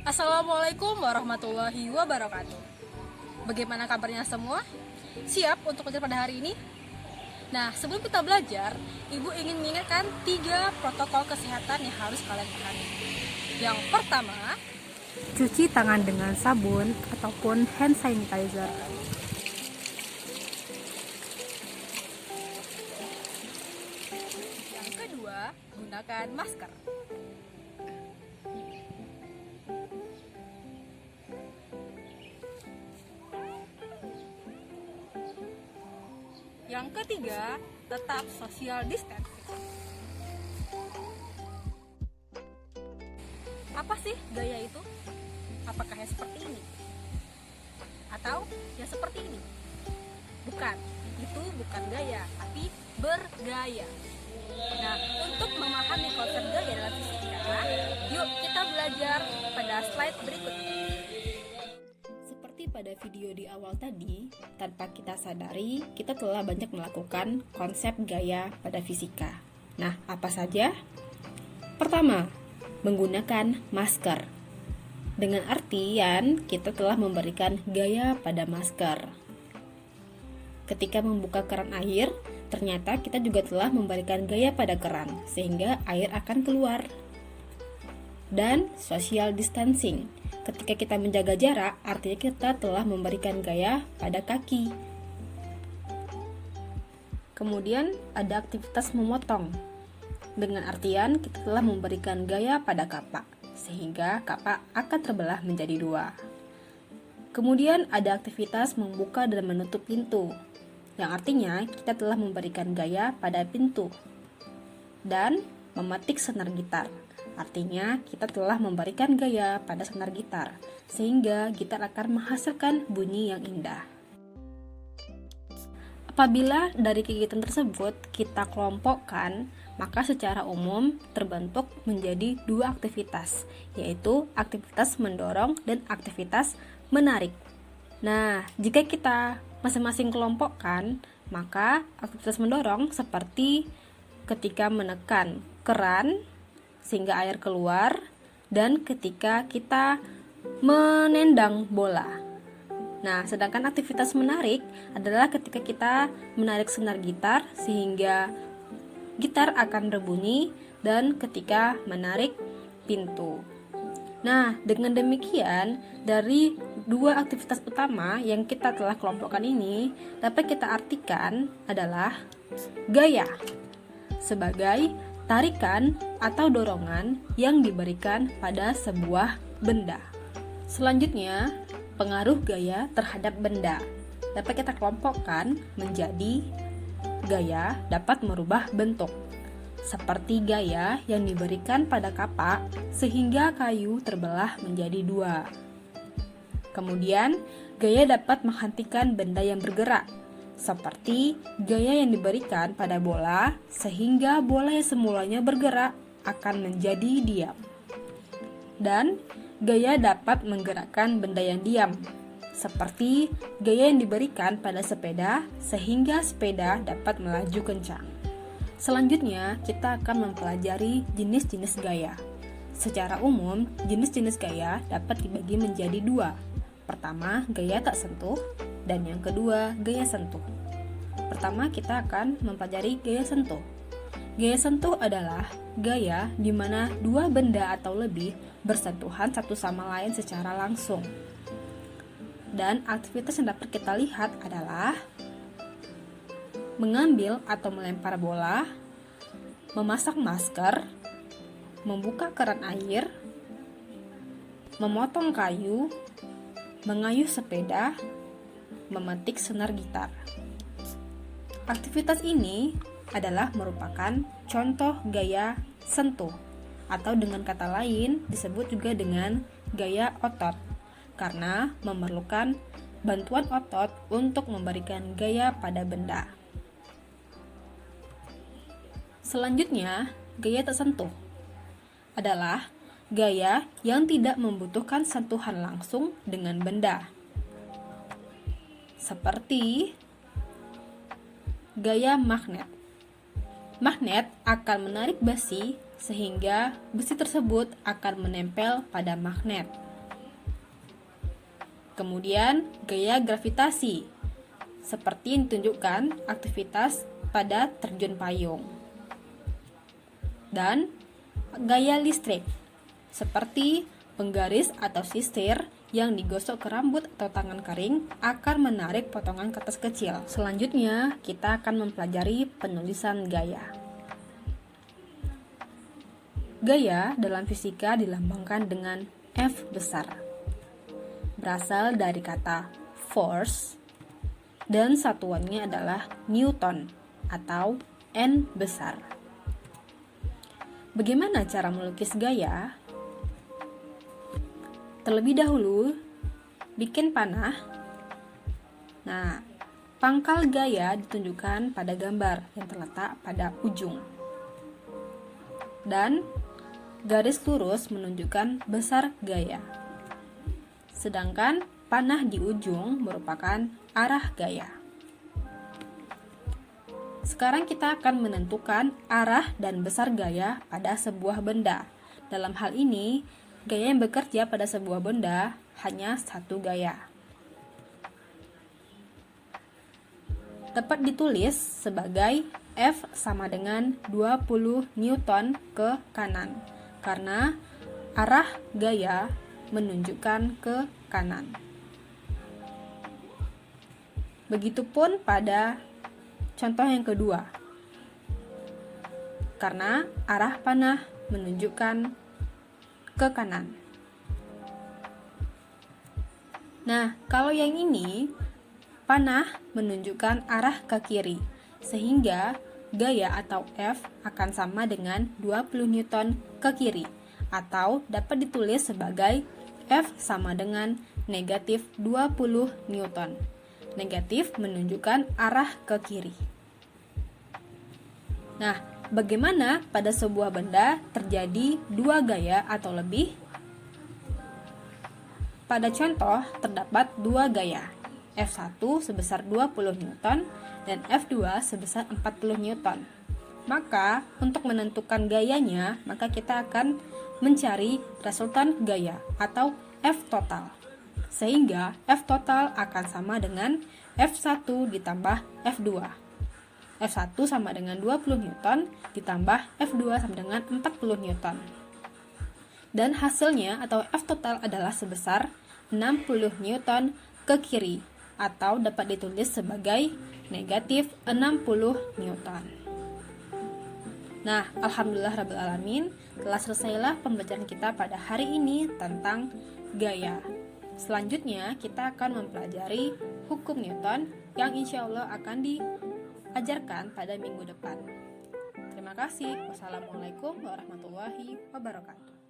Assalamualaikum warahmatullahi wabarakatuh. Bagaimana kabarnya semua? Siap untuk belajar pada hari ini? Nah, sebelum kita belajar, Ibu ingin mengingatkan 3 protokol kesehatan yang harus kalian pahami. Yang pertama, Cuci tangan dengan sabun ataupun hand sanitizer. yang kedua, gunakan masker. Yang ketiga, tetap social distancing. Apa sih gaya itu? Apakah yang seperti ini? Atau yang seperti ini? Bukan, itu bukan gaya, tapi bergaya. Nah, untuk memahami konsep gaya dalam fisika, yuk kita belajar pada slide berikut. Seperti pada video di awal tadi, tanpa kita sadari, kita telah banyak melakukan konsep gaya pada fisika. Nah, apa saja? Pertama, menggunakan masker. Dengan artian, kita telah memberikan gaya pada masker. Ketika membuka keran air, ternyata kita juga telah memberikan gaya pada keran, sehingga air akan keluar. Dan social distancing. Ketika kita menjaga jarak, artinya kita telah memberikan gaya pada kaki. Kemudian ada aktivitas memotong. Dengan artian kita telah memberikan gaya pada kapak, sehingga kapak akan terbelah menjadi 2. Kemudian ada aktivitas membuka dan menutup pintu, yang artinya kita telah memberikan gaya pada pintu. Dan memetik senar gitar, artinya kita telah memberikan gaya pada senar gitar, sehingga gitar akan menghasilkan bunyi yang indah. Apabila dari kegiatan tersebut kita kelompokkan, maka secara umum terbentuk menjadi 2 aktivitas, yaitu aktivitas mendorong dan aktivitas menarik. Nah, jika kita masing-masing kelompokkan, maka aktivitas mendorong seperti ketika menekan keran sehingga air keluar, dan ketika kita menendang bola. Nah, sedangkan aktivitas menarik adalah ketika kita menarik senar gitar sehingga gitar akan berbunyi, dan ketika menarik pintu. Nah, dengan demikian, dari 2 aktivitas utama yang kita telah kelompokkan ini dapat kita artikan adalah gaya sebagai tarikan atau dorongan yang diberikan pada sebuah benda. Selanjutnya, pengaruh gaya terhadap benda dapat kita kelompokkan menjadi gaya dapat merubah bentuk, seperti gaya yang diberikan pada kapak sehingga kayu terbelah menjadi 2. Kemudian, gaya dapat menghentikan benda yang bergerak, seperti gaya yang diberikan pada bola sehingga bola yang semulanya bergerak akan menjadi diam. Dan gaya dapat menggerakkan benda yang diam, seperti gaya yang diberikan pada sepeda sehingga sepeda dapat melaju kencang. Selanjutnya, kita akan mempelajari jenis-jenis gaya. Secara umum, jenis-jenis gaya dapat dibagi menjadi 2. Pertama, gaya tak sentuh, dan yang kedua, gaya sentuh. Pertama, kita akan mempelajari gaya sentuh. Gaya sentuh adalah gaya di mana 2 benda atau lebih bersentuhan satu sama lain secara langsung. Dan aktivitas yang dapat kita lihat adalah mengambil atau melempar bola, memasang masker, membuka keran air, memotong kayu, mengayuh sepeda, memetik senar gitar. Aktivitas ini adalah merupakan contoh gaya sentuh, atau dengan kata lain disebut juga dengan gaya otot, karena memerlukan bantuan otot untuk memberikan gaya pada benda. Selanjutnya, gaya tak sentuh adalah gaya yang tidak membutuhkan sentuhan langsung dengan benda, seperti gaya magnet. Magnet akan menarik besi sehingga besi tersebut akan menempel pada magnet. Kemudian gaya gravitasi, seperti yang ditunjukkan aktivitas pada terjun payung. Dan gaya listrik, seperti penggaris atau sisir yang digosok ke rambut atau tangan kering akan menarik potongan kertas kecil. Selanjutnya, kita akan mempelajari penulisan gaya. Gaya dalam fisika dilambangkan dengan F besar. Berasal dari kata force dan satuannya adalah Newton atau N besar. Bagaimana cara melukis gaya? Terlebih dahulu, bikin panah. Nah, pangkal gaya ditunjukkan pada gambar yang terletak pada ujung. Dan garis lurus menunjukkan besar gaya. Sedangkan panah di ujung merupakan arah gaya. Sekarang kita akan menentukan arah dan besar gaya pada sebuah benda. Dalam hal ini, gaya yang bekerja pada sebuah benda hanya satu gaya. Dapat ditulis sebagai F sama dengan 20 Newton ke kanan, karena arah gaya menunjukkan ke kanan. Begitupun pada contoh yang kedua, karena arah panah menunjukkan ke kanan. Nah, kalau yang ini, panah menunjukkan arah ke kiri, sehingga gaya atau F akan sama dengan 20 Newton ke kiri, atau dapat ditulis sebagai F sama dengan negatif 20 Newton. Negatif menunjukkan arah ke kiri. Nah, bagaimana pada sebuah benda terjadi dua gaya atau lebih? Pada contoh terdapat dua gaya, F1 sebesar 20 Newton dan F2 sebesar 40 Newton. Maka, untuk menentukan gayanya, maka kita akan mencari resultan gaya atau F total. Sehingga F total akan sama dengan F1 ditambah F2. F1 sama dengan 20 Newton ditambah F2 sama dengan 40 Newton. Dan hasilnya atau F total adalah sebesar 60 Newton ke kiri, atau dapat ditulis sebagai negatif 60 Newton. Nah, alhamdulillah-rabbil-alamin, telah selesailah pembelajaran kita pada hari ini tentang gaya. Selanjutnya, kita akan mempelajari hukum Newton yang insya Allah akan diajarkan pada minggu depan. Terima kasih. Wassalamualaikum warahmatullahi wabarakatuh.